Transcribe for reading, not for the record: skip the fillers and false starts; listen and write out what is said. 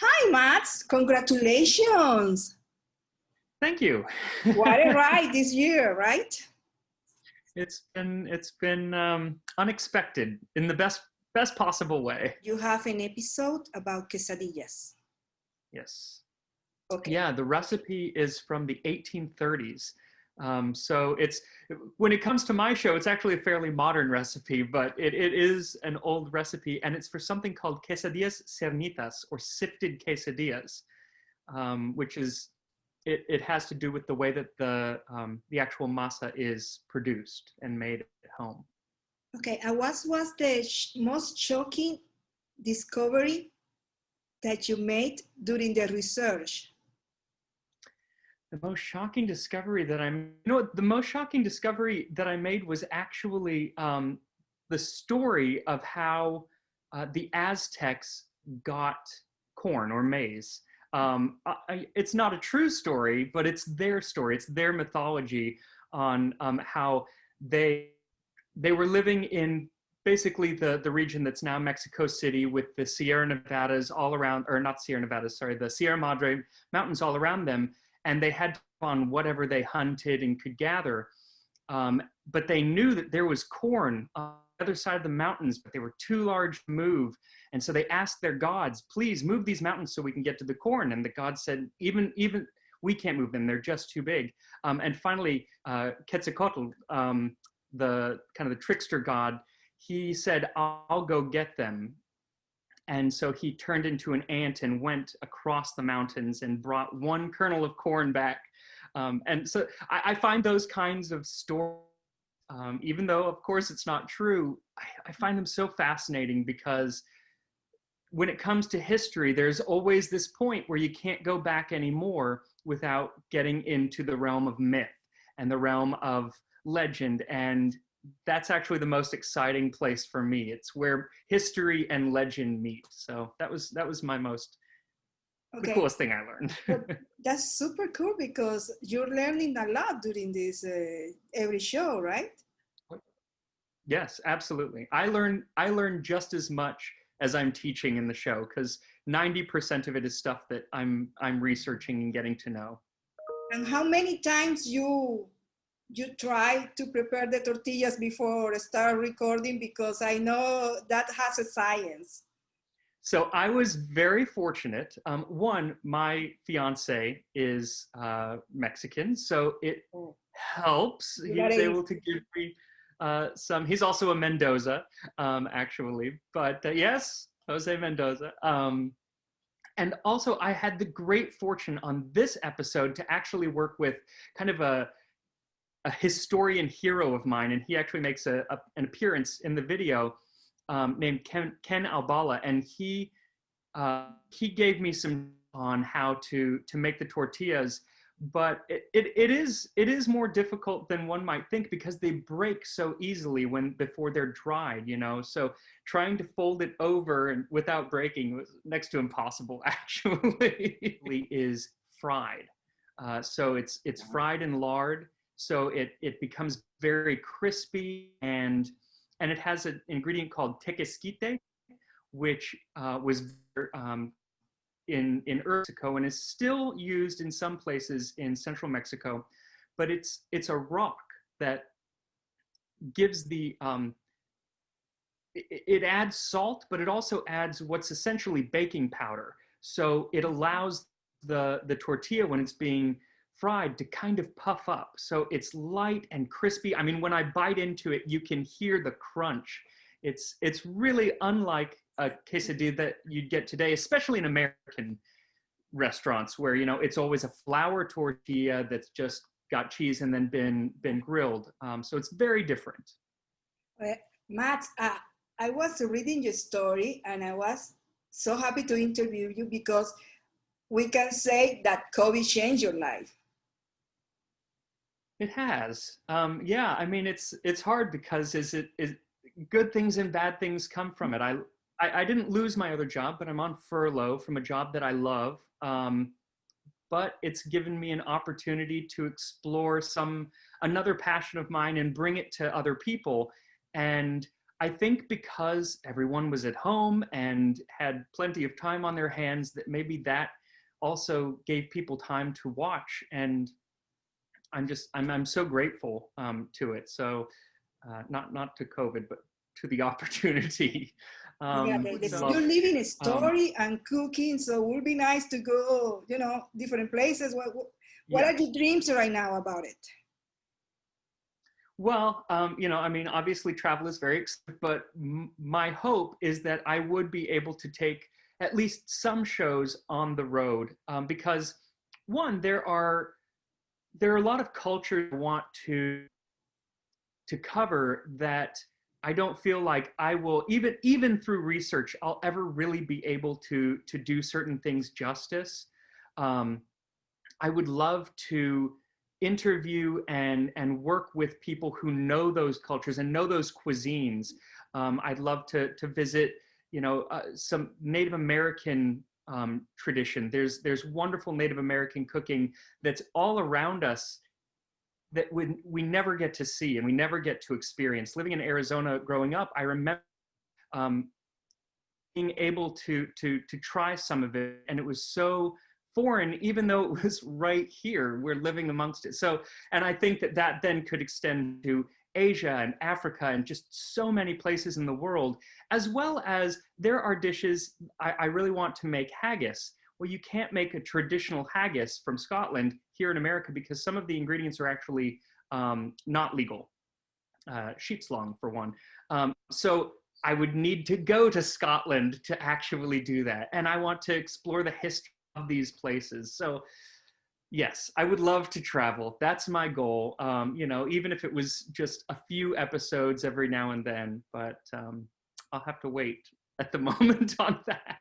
Hi, Mats. Congratulations. Thank you. What a ride this year, right? It's been unexpected in the best possible way. You have an episode about quesadillas. Yes. Okay. Yeah, the recipe is from the 1830s. So when it comes to my show, it's actually a fairly modern recipe, but it is an old recipe, and it's for something called quesadillas cernitas, or sifted quesadillas, which is it has to do with the way that the actual masa is produced and made at home. Okay. And what was the most shocking discovery that you made during the research? The most shocking discovery that the most shocking discovery that I made was actually the story of how the Aztecs got corn or maize. It's not a true story, but it's their story. It's their mythology on how they were living in basically the region that's now Mexico City, with the Sierra Nevadas all around, or not Sierra Nevadas, sorry, the Sierra Madre Mountains all around them. And they had on whatever they hunted and could gather. But they knew that there was corn on the other side of the mountains, but they were too large to move. And so they asked their gods, please move these mountains so we can get to the corn. And the gods said, even we can't move them, they're just too big. And finally, Quetzalcoatl, the kind of the trickster god, he said, I'll go get them. And so he turned into an ant and went across the mountains and brought one kernel of corn back. And so I find those kinds of stories, even though of course it's not true, I find them so fascinating, because when it comes to history, there's always this point where you can't go back anymore without getting into the realm of myth and the realm of legend. And that's actually the most exciting place for me. It's where history and legend meet. So that was the coolest thing I learned. That's super cool, because you're learning a lot during this every show, right? Yes, absolutely. I learn just as much as I'm teaching in the show, because 90% of it is stuff that I'm researching and getting to know. And how many times you try to prepare the tortillas before start recording? Because I know that has a science. So I was very fortunate. One, my fiance is Mexican, so it helps. He was able to give me some. He's also a Mendoza, actually. But yes, Jose Mendoza. And also, I had the great fortune on this episode to actually work with kind of a historian hero of mine, and he actually makes an appearance in the video, named Ken Albala, and he gave me some on how to make the tortillas. But it is more difficult than one might think, because they break so easily before they're dried, you know. So trying to fold it over and without breaking was next to impossible. Actually, is fried. So it's fried in lard. So it becomes very crispy, and it has an ingredient called tequesquite, which was in Mexico and is still used in some places in central Mexico. But it's a rock that gives it adds salt, but it also adds what's essentially baking powder. So it allows the tortilla, when it's being fried, to kind of puff up. So it's light and crispy. I mean, when I bite into it, you can hear the crunch. It's really unlike a quesadilla that you'd get today, especially in American restaurants, where, you know, it's always a flour tortilla that's just got cheese and then been grilled. So it's very different. Matt, I was reading your story and I was so happy to interview you, because we can say that COVID changed your life. It has. Yeah, I mean, it's hard, because is good things and bad things come from it. I didn't lose my other job, but I'm on furlough from a job that I love. But it's given me an opportunity to explore another passion of mine and bring it to other people. And I think because everyone was at home and had plenty of time on their hands, that maybe that also gave people time to watch. And I'm so grateful to it. So not to COVID, but to the opportunity. Yeah, you're living a story and cooking, so it would be nice to go, you know, different places. What are Yes. your dreams right now about it? Well, you know, I mean, obviously travel is very expensive, but my hope is that I would be able to take at least some shows on the road, because one, there are a lot of cultures I want to cover that I don't feel like I will, even through research, I'll ever really be able to do certain things justice. Um, I would love to interview and work with people who know those cultures and know those cuisines. I'd love to visit, you know, some Native American tradition. There's wonderful Native American cooking that's all around us that we never get to see and we never get to experience. Living in Arizona growing up, I remember being able to try some of it, and it was so foreign, even though it was right here. We're living amongst it. So, and I think that then could extend to Asia and Africa and just so many places in the world, as well as there are dishes. I really want to make haggis. Well, you can't make a traditional haggis from Scotland here in America because some of the ingredients are actually not legal. Sheep's long, for one. So I would need to go to Scotland to actually do that. And I want to explore the history of these places. So yes, I would love to travel. That's my goal. You know, even if it was just a few episodes every now and then, but I'll have to wait at the moment on that.